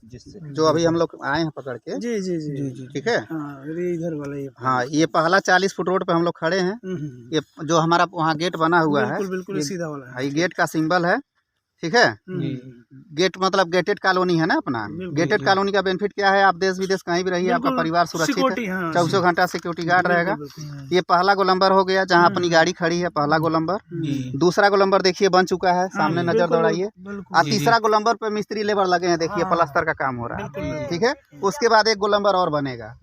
जिससे जो अभी हम लोग आए हैं पकड़ के। जी जी जी जी जी ठीक है। इधर वाला ये। हाँ, ये पहला 40 फुट रोड पे हम लोग खड़े हैं। ये जो हमारा वहाँ गेट बना हुआ है, बिल्कुल बिल्कुल ये सीधा वाला है। ये गेट का सिंबल है। ठीक है। गेट मतलब गेटेड कॉलोनी है ना अपना। गेटेड कॉलोनी का बेनिफिट क्या है, आप देश विदेश कहीं भी रहिए, आपका परिवार सुरक्षित है। 24 घंटा सिक्योरिटी गार्ड रहेगा। ये पहला गोलंबर हो गया जहाँ अपनी गाड़ी खड़ी है, पहला गोलंबर। दूसरा गोलंबर देखिए बन चुका है, सामने नजर दौड़ाइए। और तीसरा गोलंबर पे मिस्त्री लेबर लगे हैं, देखिए प्लास्टर का काम हो रहा है। ठीक है। उसके बाद एक गोलंबर और बनेगा,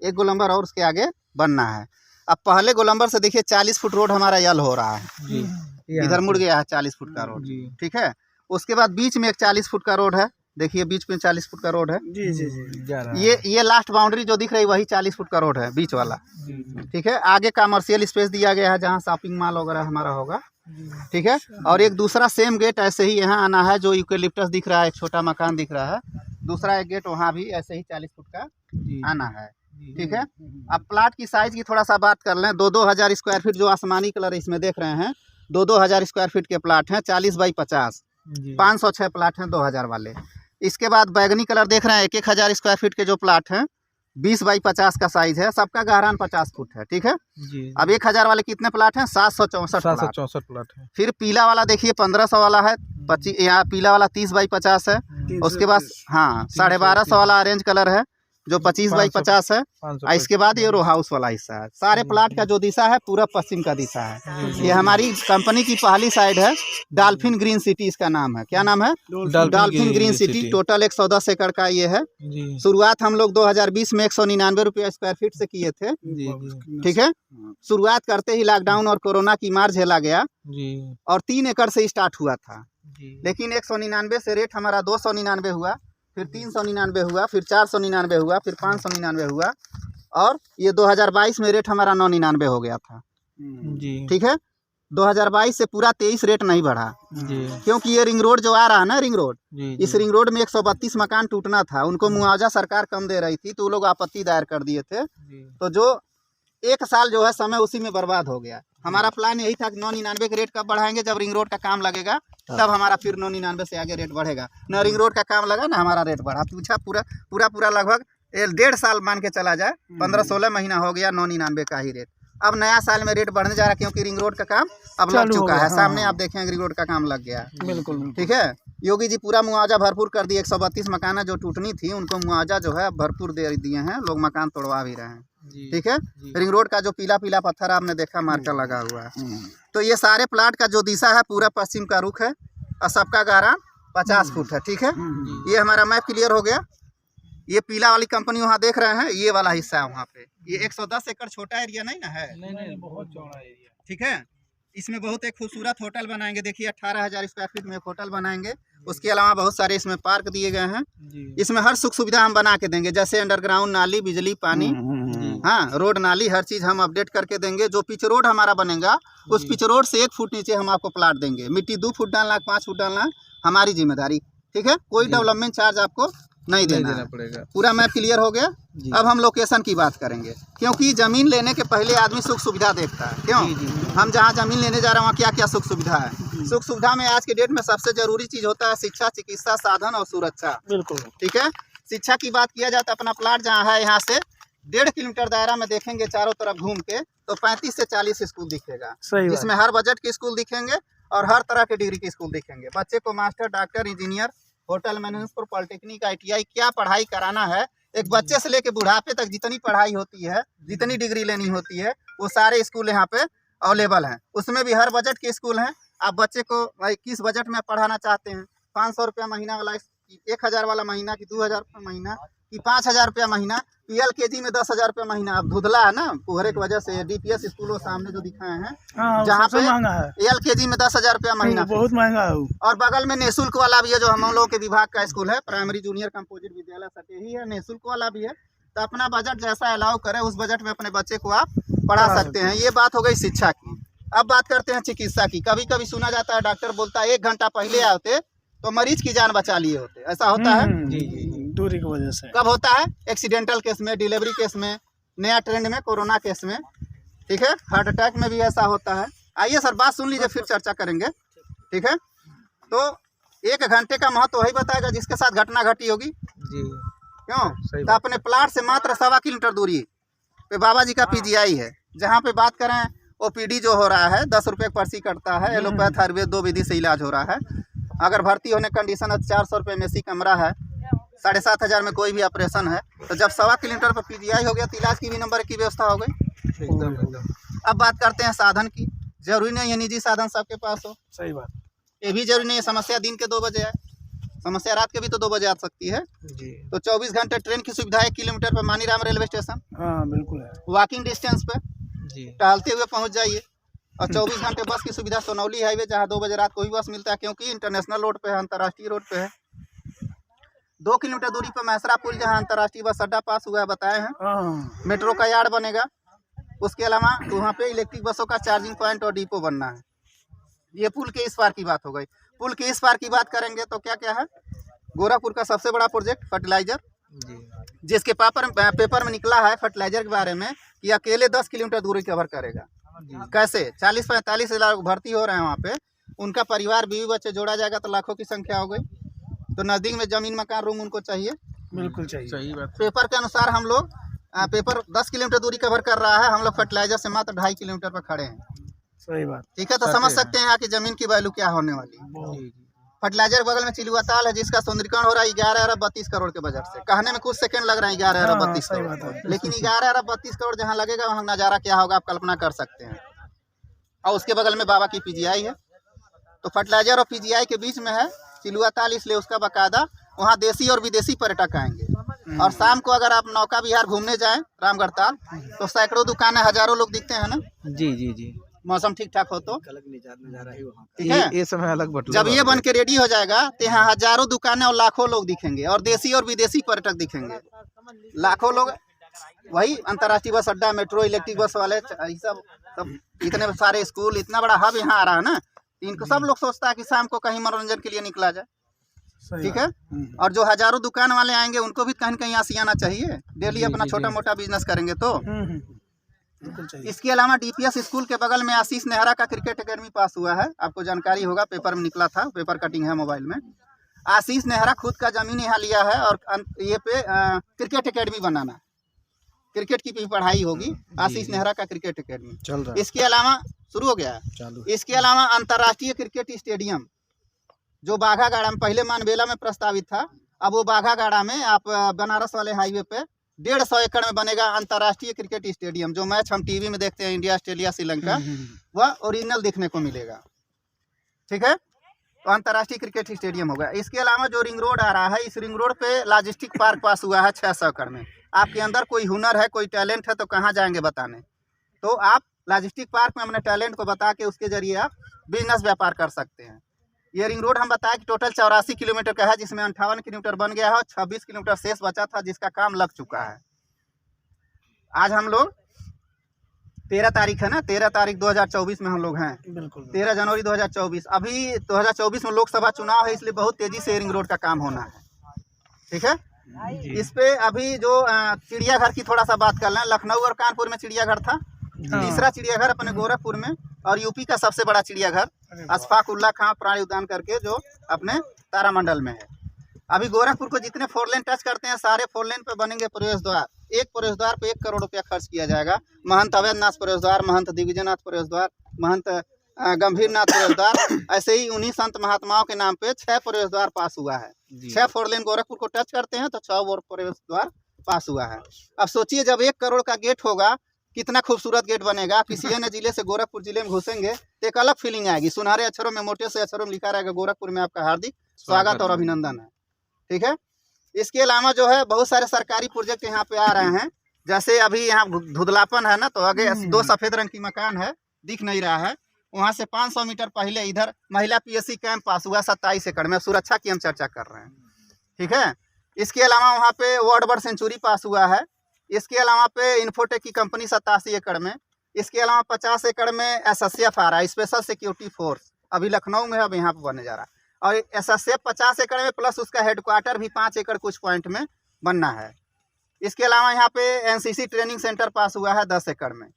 एक गोलंबर और उसके आगे बनना है। अब पहले गोलंबर से देखिए 40 फुट रोड हमारा यल हो रहा है, इधर मुड़ गया है 40 फुट का रोड। ठीक है। उसके बाद बीच में एक 40 फुट का रोड है, देखिए बीच में 40 फुट का रोड है। जी जी जी। ये लास्ट बाउंड्री जो दिख रही वही 40 फुट का रोड है, बीच वाला। ठीक है। आगे कमर्शियल स्पेस दिया गया है जहाँ शॉपिंग मॉल वगैरह हमारा होगा। ठीक है। और एक दूसरा सेम गेट ऐसे ही यहाँ आना है, जो यूकेलिप्टस दिख रहा है, एक छोटा मकान दिख रहा है, दूसरा एक गेट वहाँ भी ऐसे ही 40 फुट का आना है। ठीक है। अब प्लाट की साइज की थोड़ा सा बात कर लें। 2-2 हज़ार स्क्वायर फीट जो आसमानी कलर इसमें देख रहे हैं, 2-2 हज़ार स्क्वायर फीट के प्लाट हैं। 40 बाई 50, 506 प्लाट हैं 2000 वाले। इसके बाद बैगनी कलर देख रहे हैं, 1-1 हज़ार स्क्वायर फीट के जो प्लाट हैं, 20 बाई 50 का साइज है। सबका गहरान 50 फुट है। ठीक है। अब 1000 वाले कितने प्लाट हैं? 764 प्लाट है। फिर पीला वाला देखिए 1500 वाला है, 25 यहाँ पीला वाला 30 बाई 50 है। उसके बाद हाँ 1250 वाला ऑरेंज कलर है जो 25 बाई 50 है। इसके बाद ये रो हाउस वाला हिस्सा है। सारे प्लाट का जो दिशा है पूरा पश्चिम का दिशा है। ये हमारी कंपनी की पहली साइड है, डॉल्फिन ग्रीन सिटी इसका नाम है। क्या नाम है? Dolphin green city. टोटल 110 एकड़ का ये है। शुरुआत हम लोग 2020 में 199 रुपये स्क्वायर फीट से किए थे। ठीक है। शुरुआत करते ही लॉकडाउन और कोरोना की मार झेला गया और 3 एकड़ से स्टार्ट हुआ था। लेकिन 199 से रेट हमारा 299 हुआ, फिर 399 हुआ, फिर 499 हुआ, फिर 599 हुआ, और ये 2022 में रेट हमारा 999 हो गया था। ठीक है। 2022 से पूरा 23 रेट नहीं बढ़ा, क्योंकि ये रिंग रोड जो आ रहा है ना, रिंग रोड, इस रिंग रोड में 132 मकान टूटना था। उनको मुआवजा सरकार कम दे रही थी, तो वो लोग आपत्ति दायर कर दिए थे। तो जो 1 साल जो है समय उसी में बर्बाद हो गया। हमारा प्लान यही था कि 999 के रेट कब बढ़ाएंगे, जब रिंग रोड का काम लगेगा तब हमारा फिर 999 से आगे रेट बढ़ेगा। न रिंग रोड का काम लगा ना हमारा रेट बढ़ा। पूछा पूरा लगभग 1.5 साल मान के चला जाए, 15-16 महीना हो गया 999 का ही रेट। अब नया साल में रेट बढ़ने जा रहा है, क्योंकि रिंग रोड का काम अब लग चुका है। सामने आप देखें रिंग रोड का काम लग गया। बिल्कुल। ठीक है। योगी जी पूरा मुआवजा भरपूर कर दिए। 132 मकान जो टूटनी थी उनको मुआवजा जो है भरपूर दे दिए हैं। लोग मकान तोड़वा भी रहे हैं। ठीक है। रिंग रोड का जो पीला पीला पत्थर आपने देखा मार्कर लगा हुआ है, तो ये सारे प्लाट का जो दिशा है पूरा पश्चिम का रुख है और सबका गहरान 50 फुट है। ठीक है। ये हमारा मैप क्लियर हो गया। ये पीला वाली कंपनी वहाँ देख रहे हैं, ये वाला हिस्सा है वहाँ पे। ये 110 एकड़ छोटा एरिया नहीं ना है? नहीं, बहुत चौड़ा एरिया। ठीक है। इसमें बहुत एक खूबसूरत होटल बनाएंगे। देखिए 18,000 स्क्वायर फीट में एक होटल बनाएंगे। उसके अलावा बहुत सारे इसमें पार्क दिए गए हैं। इसमें हर सुख सुविधा हम बना के देंगे, जैसे अंडरग्राउंड नाली, बिजली, पानी, हाँ रोड, नाली, हर चीज़ हम अपडेट करके देंगे। जो पिच रोड हमारा बनेगा उस पिच रोड से 1 फुट नीचे हम आपको प्लाट देंगे। मिट्टी 2 फुट डालना, 5 फुट डालना हमारी जिम्मेदारी। ठीक है। कोई डेवलपमेंट चार्ज आपको नहीं देना पड़ेगा। पूरा मैप क्लियर हो गया। अब हम लोकेशन की बात करेंगे, क्योंकि ज़मीन लेने के पहले आदमी सुख सुविधा देखता है। क्यों? हम जहाँ ज़मीन लेने जा रहे हैं वहाँ क्या क्या सुख सुविधा है। सुख सुविधा में आज के डेट में सबसे जरूरी चीज़ होता है शिक्षा, चिकित्सा, साधन और सुरक्षा। बिल्कुल। ठीक है। शिक्षा की बात किया जाए तो अपना प्लाट जहाँ है, यहाँ से 1.5 किलोमीटर दायरा में देखेंगे चारों तरफ घूम के, तो 35 से 40 स्कूल दिखेगा, जिसमें हर बजट के स्कूल दिखेंगे और हर तरह के डिग्री के स्कूल दिखेंगे। बच्चे को master, doctor, engineer, hotel management, polytechnic, ITI क्या पढ़ाई कराना है, एक बच्चे से लेके बुढ़ापे तक जितनी पढ़ाई होती है, जितनी डिग्री लेनी होती है, वो सारे स्कूल यहाँ पे अवेलेबल हैं। उसमें भी हर बजट के स्कूल हैं। आप बच्चे को भाई किस बजट में पढ़ाना चाहते हैं, 500 रुपया महीना वाला, 1000 वाला महीना, कि 2000 रुपये महीना, कि 5000 रुपया महीना, LKG में 10,000 रुपया महीना। अब धुधला है ना कोहरे की वजह से, DPS स्कूल वो सामने जो दिखाए हैं, जहाँ पे महंगा है। LKG में 10,000 रुपया महीना, बहुत महंगा है। और बगल में निःशुल्क वाला भी है, जो हम लोगों के विभाग का स्कूल है, प्राइमरी जूनियर कंपोजिट विद्यालय सटेही है, निःशुल्क वाला भी है। तो अपना बजट जैसा अलाउ करे उस बजट में अपने बच्चे को आप पढ़ा सकते हैं। ये बात हो गई शिक्षा की। अब बात करते हैं चिकित्सा की। कभी कभी सुना जाता है डॉक्टर बोलता है 1 घंटा पहले आए होते तो मरीज की जान बचा लिए होते। ऐसा होता है दूरी की वजह से। कब होता है? एक्सीडेंटल केस में, डिलीवरी केस में, नया ट्रेंड में कोरोना केस में। ठीक है। हार्ट अटैक में भी ऐसा होता है। आइए सर बात सुन लीजिए, फिर चर्चा करेंगे। ठीक है। तो 1 घंटे का महत्व वही बताएगा जिसके साथ घटना घटी होगी। जी क्यों? सही तो अपने प्लाट से मात्र 1.25 किलोमीटर दूरी पे बाबा जी का पीजीआई है, जहाँ पे बात करें ओपीडी जो हो रहा है 10 रुपये पर्ची कटता है, एलोपैथ आयुर्वेद 2 विधि से इलाज हो रहा है। अगर भर्ती होने कंडीशन है 400 रुपये में कमरा है, 7,500 में कोई भी ऑपरेशन है। तो जब 1.25 किलोमीटर पर पीजीआई हो गया तो इलाज की भी नंबर की व्यवस्था हो गई। एकदम अब बात करते हैं साधन की। जरूरी नहीं है निजी साधन सबके पास हो, सही बात। ये भी जरूरी नहीं है समस्या दिन के 2 बजे आए, समस्या रात के भी तो 2 बजे आ सकती है। जी तो 24 घंटे ट्रेन की सुविधा 1 किलोमीटर पर मानीराम रेलवे स्टेशन, हाँ बिल्कुल है। वॉकिंग डिस्टेंस पे जी टहलते हुए पहुंच जाइए। और 24 घंटे बस की सुविधा सोनौली हाईवे, जहाँ 2 बजे रात को भी बस मिलता है, क्योंकि इंटरनेशनल रोड पे है, अंतर्राष्ट्रीय रोड पे है। 2 किलोमीटर दूरी पर मैसरा पुल, जहाँ अंतर्राष्ट्रीय बस अड्डा पास हुआ है, बताए हैं। हाँ मेट्रो का यार्ड बनेगा। उसके अलावा वहाँ पे इलेक्ट्रिक बसों का चार्जिंग पॉइंट और डिपो बनना है। ये पुल के इस पार की बात हो गई। पुल के इस पार की बात करेंगे तो क्या क्या है, गोरखपुर का सबसे बड़ा प्रोजेक्ट फर्टिलाइजर, जी जिसके पेपर में निकला है फर्टिलाइजर के बारे में कि अकेले 10 किलोमीटर दूरी कवर करेगा। कैसे? 40-45 लोग भर्ती हो रहे हैं वहाँ पे, उनका परिवार बीवी बच्चे जोड़ा जाएगा तो लाखों की संख्या हो गई। तो नज़दीक में जमीन मकान रूम उनको चाहिए। बिल्कुल चाहिए, सही बात। पेपर के अनुसार हम लोग पेपर 10 किलोमीटर दूरी कवर कर रहा है, हम लोग फर्टिलाइजर से मात्र 2.5 किलोमीटर पर खड़े हैं। सही बात। ठीक है, तो समझ सकते हैं यहाँ की जमीन की वैल्यू क्या होने वाली है। फर्टिलाइजर बगल में चिलुआ ताल है, जिसका सौंदर्यीकरण हो रहा है 11 अरब 32 करोड़ के बजट से। कहने में कुछ सेकंड लग रहा है 11 अरब 32 करोड़, लेकिन 11 अरब 32 करोड़ जहाँ लगेगा वहाँ नज़ारा क्या होगा आप कल्पना कर सकते हैं। और उसके बगल में बाबा की पीजीआई है। तो फर्टिलाइजर और पीजीआई के बीच में है चिलुआ ताल, इसलिए उसका बाकायदा वहाँ देसी और विदेशी पर्यटक आएंगे। और शाम को अगर आप नौका विहार घूमने जाएं रामगढ़ ताल, तो सैकड़ों दुकानें, हजारों लोग दिखते हैं ना। जी जी जी, मौसम ठीक ठाक हो तो अलग नजारा है वहाँ। ठीक है, ये समय अलग बटुआ। जब ये बन के रेडी हो जाएगा तो यहाँ हजारों दुकानें और लाखों लोग दिखेंगे, और देसी और विदेशी पर्यटक दिखेंगे। लाखों लोग, वही अंतर्राष्ट्रीय बस अड्डा, मेट्रो, इलेक्ट्रिक बस वाले, सब इतने सारे स्कूल, इतना बड़ा हब यहाँ आ रहा है ना, इनको सब लोग सोचता है कि शाम को कहीं मनोरंजन के लिए निकला जाए। ठीक है, और जो हजारों दुकान वाले आएंगे उनको भी कहीं कहीं आसियाना चाहिए, डेली अपना छोटा मोटा बिजनेस करेंगे तो। इसके अलावा डीपीएस स्कूल के बगल में आशीष नेहरा का क्रिकेट एकेडमी पास हुआ है, आपको जानकारी होगा, पेपर में निकला था, पेपर कटिंग है मोबाइल में। आशीष नेहरा खुद का जमीन यहाँ लिया है और ये पे क्रिकेट एकेडमी बनाना है, क्रिकेट की भी पढ़ाई होगी। आशीष नेहरा का क्रिकेट एकेडमी चल रहा है। इसके अलावा शुरू हो गया है चालू। इसके अलावा अंतर्राष्ट्रीय क्रिकेट स्टेडियम जो बाघागाड़ा में, पहले मानबेला में प्रस्तावित था, अब वो बाघागाड़ा में, आप बनारस वाले हाईवे पे 150 एकड़ में बनेगा अंतर्राष्ट्रीय क्रिकेट स्टेडियम। जो मैच हम टीवी में देखते हैं इंडिया, ऑस्ट्रेलिया, श्रीलंका, वह ओरिजिनल देखने को मिलेगा। ठीक है, तो अंतर्राष्ट्रीय क्रिकेट स्टेडियम होगा। इसके अलावा जो रिंग रोड आ रहा है, इस रिंग रोड पे लॉजिस्टिक पार्क पास हुआ है 600 एकड़ में। आपके अंदर कोई हुनर है, कोई टैलेंट है तो कहाँ जाएंगे बताने, तो आप लॉजिस्टिक पार्क में अपने टैलेंट को बता के उसके जरिए आप बिजनेस व्यापार कर सकते हैं। ये रिंग रोड हम बताया कि टोटल 84 किलोमीटर का है, जिसमें 58 किलोमीटर बन गया है और 26 किलोमीटर शेष बचा था, जिसका काम लग चुका है। आज हम लोग 13 तारीख है ना, 13 तारीख 2024 में हम लोग हैं। बिल्कुल 13 जनवरी 2024। अभी 2024 में लोकसभा चुनाव है, इसलिए बहुत तेजी से रिंग रोड का काम होना है। ठीक है, इस पे अभी जो चिड़ियाघर की थोड़ा सा बात कर लें, लखनऊ और कानपुर में चिड़ियाघर था, तीसरा चिड़ियाघर अपने गोरखपुर में, और यूपी का सबसे बड़ा चिड़ियाघर अशफाक उल्लाह खां प्राणी उद्यान करके जो अपने तारामंडल में है। अभी गोरखपुर को जितने 4 लेन टच करते हैं, सारे 4 लेन पे बनेंगे प्रवेश द्वार। एक प्रवेश द्वार पे 1 करोड़ रुपया खर्च किया जाएगा। महंत अवैधनाथ प्रवेश द्वार, महंत दिग्विजयनाथ प्रवेश द्वार, महंत गंभीरनाथ प्रवेश द्वार, ऐसे ही उन्हीं संत महात्माओं के नाम पे 6 प्रवेश द्वार पास हुआ है। 6 4 लेन गोरखपुर को टच करते हैं तो 6 और प्रवेश द्वार पास हुआ है। अब सोचिए जब 1 करोड़ का गेट होगा, कितना खूबसूरत गेट बनेगा। किसी अन्य जिले से गोरखपुर जिले में घुसेंगे तो एक अलग फीलिंग आएगी। सुनहरे अक्षरों में, मोटे से अक्षरों में लिखा रहेगा, गोरखपुर में आपका हार्दिक स्वागत और अभिनंदन है। ठीक है, इसके अलावा जो है बहुत सारे सरकारी प्रोजेक्ट यहाँ पे आ रहे हैं। जैसे अभी यहाँ धुंधलापन है ना, तो आगे 2 सफेद रंग की मकान है, दिख नहीं रहा है, वहाँ से 500 मीटर पहले इधर महिला पीएससी कैंप पास हुआ 27 एकड़ में। सुरक्षा की हम चर्चा कर रहे हैं। ठीक है, इसके अलावा वहाँ पे वर्ल्ड बर्ड सेंचुरी पास हुआ है। इसके अलावा पे इन्फोटेक की कंपनी 87 एकड़ में। इसके अलावा 50 एकड़ में एसएसएफ आ रहा है, स्पेशल सिक्योरिटी फोर्स, अभी लखनऊ में, अब यहाँ पे बनने जा रहा है। और एसएसएफ 50 एकड़ में, प्लस उसका हेडक्वार्टर भी 5 एकड़ कुछ पॉइंट में बनना है। इसके अलावा यहाँ पे एनसीसी ट्रेनिंग सेंटर पास हुआ है 10 एकड़ में।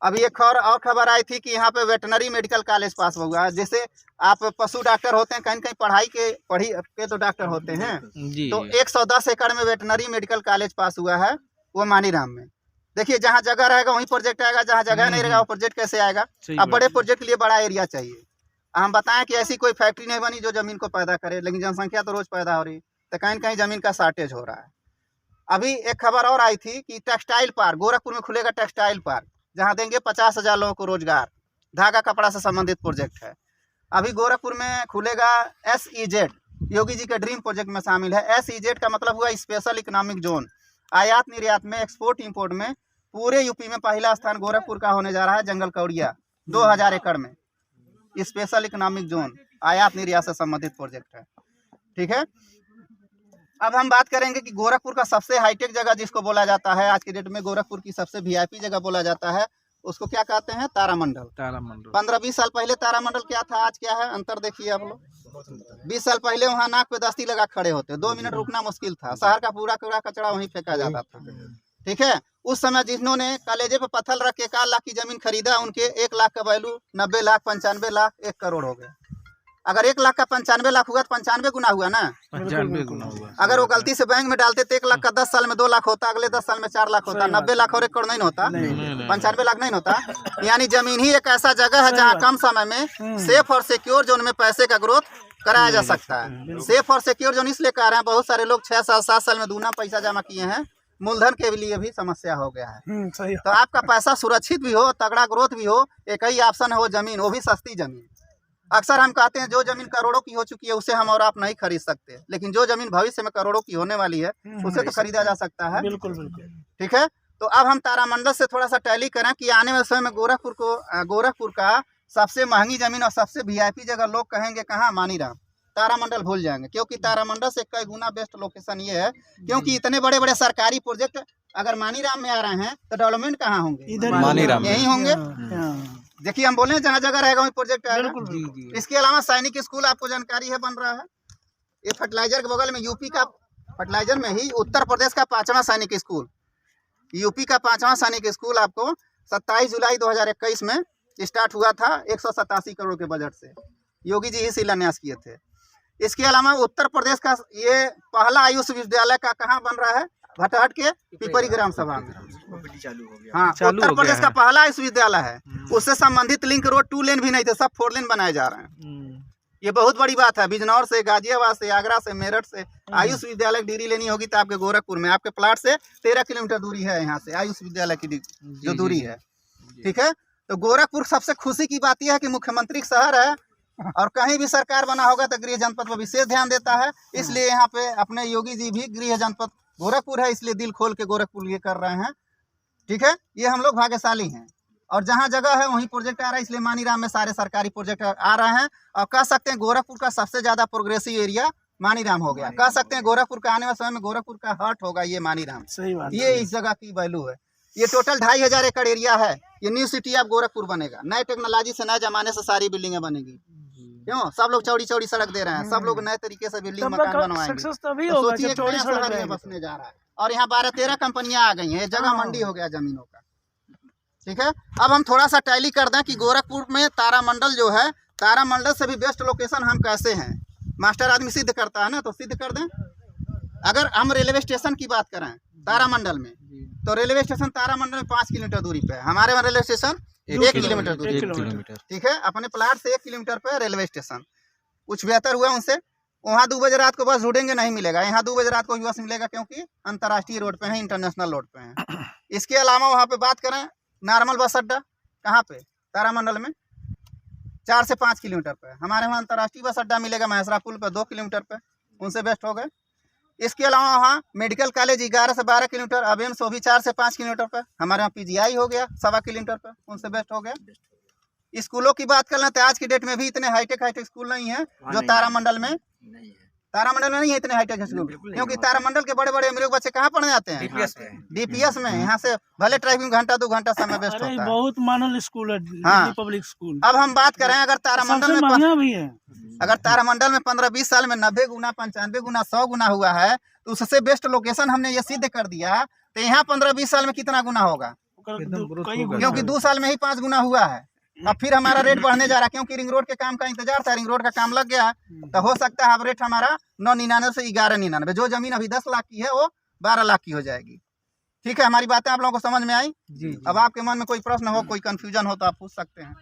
अभी एक और खबर आई थी कि यहाँ पे वेटनरी मेडिकल कॉलेज पास हुआ है। जैसे आप पशु डॉक्टर होते हैं, कहीं कहीं पढ़ी के तो डॉक्टर होते हैं, तो 110 एकड़ में वेटनरी मेडिकल कॉलेज पास हुआ है, वो मानीराम में। देखिए जहाँ जगह रहेगा वहीं प्रोजेक्ट आएगा, जहाँ जगह नहीं रहेगा वो प्रोजेक्ट कैसे आएगा। अब बड़े प्रोजेक्ट के लिए बड़ा एरिया चाहिए। हम बताएं कि ऐसी कोई फैक्ट्री नहीं बनी जो जमीन को पैदा करे, लेकिन जनसंख्या तो रोज पैदा हो रही है, तो कहीं कहीं जमीन का शॉर्टेज हो रहा है। अभी एक खबर और आई थी कि टेक्सटाइल पार्क गोरखपुर में खुलेगा, टेक्सटाइल पार्क, जहाँ देंगे 50,000 लोगों को रोजगार। धागा कपड़ा से संबंधित प्रोजेक्ट है। अभी गोरखपुर में खुलेगा SEZ, योगी जी के ड्रीम प्रोजेक्ट में शामिल है। SEZ का मतलब हुआ स्पेशल इकोनॉमिक जोन। आयात निर्यात में, एक्सपोर्ट इंपोर्ट में पूरे यूपी में पहला स्थान गोरखपुर का होने जा रहा है। जंगल कौड़िया 2000 एकड़ में स्पेशल इकोनॉमिक जोन, आयात निर्यात से संबंधित प्रोजेक्ट है। ठीक है, अब हम बात करेंगे कि गोरखपुर का सबसे हाईटेक जगह जिसको बोला जाता है आज के डेट में, गोरखपुर की सबसे VIP जगह बोला जाता है, उसको क्या कहते हैं? तारामंडल। 15-20 साल पहले तारामंडल क्या था, आज क्या है, अंतर देखिए आप लोग। 20 साल पहले वहाँ नाक पे दस्ती लगा खड़े होते, 2 मिनट रुकना मुश्किल था। शहर का पूरा कूड़ा कचरा वहीं फेंका जाता था। ठीक है, उस समय जिन्होंने कलेजे पे पत्थर रख के 1 लाख की जमीन खरीदा, उनके 1 लाख का वैल्यू 90 लाख, 95 लाख, 1 करोड़ हो गया। अगर 1 लाख का 95 लाख हुआ तो 95 गुना हुआ ना, 95 गुना हुआ। अगर वो गलती से बैंक में डालते तो 1 लाख का 10 साल में 2 लाख होता, अगले 10 साल में 4 लाख होता, 90 लाख और 1 करोड़ नहीं होता, 95 लाख नहीं होता। यानी जमीन ही एक ऐसा जगह है जहाँ कम समय में सेफ और सिक्योर जोन में पैसे का ग्रोथ कराया जा सकता है। सेफ और सिक्योर जोन इसलिए कह रहे हैं, बहुत सारे लोग 6 साल 7 साल में दूना पैसा जमा किए हैं, मूलधन के लिए भी समस्या हो गया है। सही। तो आपका पैसा सुरक्षित भी हो, तगड़ा ग्रोथ भी हो, एक ही ऑप्शन है वो जमीन, वो भी सस्ती जमीन। अक्सर हम कहते हैं जो जमीन करोड़ों की हो चुकी है उसे हम और आप नहीं खरीद सकते, लेकिन जो जमीन भविष्य में करोड़ों की होने वाली है उसे तो खरीदा जा सकता है। बिल्कुल बिल्कुल। ठीक है, तो अब हम तारामंडल से थोड़ा सा टैली करें कि आने वाले समय में गोरखपुर का सबसे महंगी जमीन और सबसे VIP जगह लोग कहेंगे कहाँ? मानीराम। तारामंडल भूल जाएंगे, क्योंकि तारामंडल से कई गुना बेस्ट लोकेशन ये है, क्योंकि इतने बड़े बड़े सरकारी प्रोजेक्ट अगर मानीराम में आ रहे हैं तो डेवलपमेंट कहाँ होंगे? इधर मानीराम यही होंगे। देखिए हम बोले जहाँ जगह रहेगा वही प्रोजेक्ट आएगा। इसके अलावा सैनिक स्कूल आपको जानकारी है बन रहा है, ये फर्टिलाइजर के बगल में, यूपी का फर्टिलाइजर में ही उत्तर प्रदेश का 5वां सैनिक स्कूल, यूपी का 5वां सैनिक स्कूल आपको 27 जुलाई 2021 में स्टार्ट हुआ था 187 करोड़ के बजट से। योगी जी ही शिलान्यास किए थे। इसके अलावा उत्तर प्रदेश का ये पहला आयुष विश्वविद्यालय का कहाँ बन रहा है? भटहट के पिपरी ग्राम सभा में। हाँ, उत्तर प्रदेश का पहला विश्वविद्यालय है। उससे संबंधित लिंक रोड 2 लेन भी नहीं थे, सब 4 लेन बनाए जा रहे हैं। ये बहुत बड़ी बात है। बिजनौर से, गाजियाबाद से, आगरा से, मेरठ से आयुष विद्यालय की डिग्री लेनी होगी तो आपके गोरखपुर में, आपके प्लाट से 13 किलोमीटर दूरी है यहाँ से आयुष विद्यालय की जो दूरी है। ठीक है, तो गोरखपुर सबसे खुशी की बात यह है कि मुख्यमंत्री शहर है और कहीं भी सरकार बना होगा तो गृह जनपद पर विशेष ध्यान देता है। इसलिए यहाँ पे अपने योगी जी भी गृह जनपद गोरखपुर है, इसलिए दिल खोल के गोरखपुर ये कर रहे हैं। ठीक है, ये हम लोग भाग्यशाली हैं और जहाँ जगह है वहीं प्रोजेक्ट आ रहा है, इसलिए मानीराम में सारे सरकारी प्रोजेक्ट आ रहे हैं। और कह सकते हैं गोरखपुर का सबसे ज्यादा प्रोग्रेसिव एरिया मानीराम हो गया। कह सकते हैं गोरखपुर का आने वाले समय में गोरखपुर का हार्ट होगा ये मानीराम। सही बात। ये इस जगह की वैल्यू है। ये टोटल 2500 एकड़ एरिया है। ये न्यू सिटी ऑफ गोरखपुर बनेगा। नए टेक्नोलॉजी से, नए जमाने से सारी बिल्डिंगें बनेगी। क्यों? सब लोग चौड़ी चौड़ी सड़क दे रहे हैं, सब लोग नए तरीके से बिल्डिंग मकान बनवाएंगे। तो सोचिए चौड़ी सड़क बसने जा रहा है और यहाँ 12-13 कंपनियां आ गई हैं। जगह मंडी हो गया जमीनों का। ठीक है, अब हम थोड़ा सा टैली कर दें कि गोरखपुर में तारामंडल जो है, तारामंडल से भी बेस्ट लोकेशन हम कैसे हैं। मास्टर आदमी सिद्ध करता है ना, तो सिद्ध कर दें। अगर हम रेलवे स्टेशन की बात करें तारामंडल में, तो रेलवे स्टेशन तारामंडल में 5 किलोमीटर दूरी पे है। हमारे वहाँ रेलवे स्टेशन 1 किलोमीटर दूरी। ठीक है, अपने प्लाट से 1 किलोमीटर पे रेलवे स्टेशन। कुछ बेहतर हुआ उनसे, वहाँ 2 बजे रात को बस ढूंढेंगे नहीं मिलेगा, यहाँ 2 बजे रात को बस मिलेगा, क्योंकि अंतर्राष्ट्रीय रोड पे है, इंटरनेशनल रोड पे है। इसके अलावा वहाँ पे बात करें नॉर्मल बस अड्डा, कहाँ पे? तारामंडल में 4 से 5 किलोमीटर पे। हमारे वहाँ अंतर्राष्ट्रीय बस अड्डा मिलेगा महेसरा पुल पे 2 किलोमीटर पे, उनसे बेस्ट हो गए। इसके अलावा वहाँ मेडिकल कॉलेज 11 से 12 किलोमीटर, अब एम्स वो भी 4 से 5 किलोमीटर पे। हमारे यहाँ PGI हो गया 1.25 किलोमीटर पे, उनसे बेस्ट हो गया। स्कूलों की बात कर लें तो आज की डेट में भी इतने हाईटेक स्कूल नहीं है जो तारामंडल में नहीं है इतने हाईटेक स्कूल, क्योंकि तारामंडल के बड़े बड़े अमीर बच्चे कहाँ पढ़ने जाते हैं? DPS में। यहाँ से भले ट्रैफिक घंटा 2 घंटा समय बेस्ट होता है। बहुत मानल स्कूल है। हाँ, पब्लिक स्कूल। अब हम बात करें अगर तारामंडल में भी है, अगर तारामंडल में 15-20 साल में 90 गुना, 95 गुना, 100 गुना हुआ है, तो उससे बेस्ट लोकेशन हमने ये सिद्ध कर दिया। तो यहाँ 15-20 साल में कितना गुना होगा? एकदम ग्रोथ होगा। क्योंकि 2 साल में ही 5 गुना हुआ है। अब फिर हमारा रेट बढ़ने जा रहा है, क्योंकि रिंग रोड के काम का इंतजार था, रिंग रोड का काम लग गया तो हो सकता है अब रेट हमारा 999 से 1199, जो जमीन अभी 10 लाख की है वो 12 लाख की हो जाएगी। ठीक है, हमारी बातें आप लोगों को समझ में आई? जी अब आपके मन में कोई प्रश्न हो, कोई कंफ्यूजन हो तो आप पूछ सकते हैं।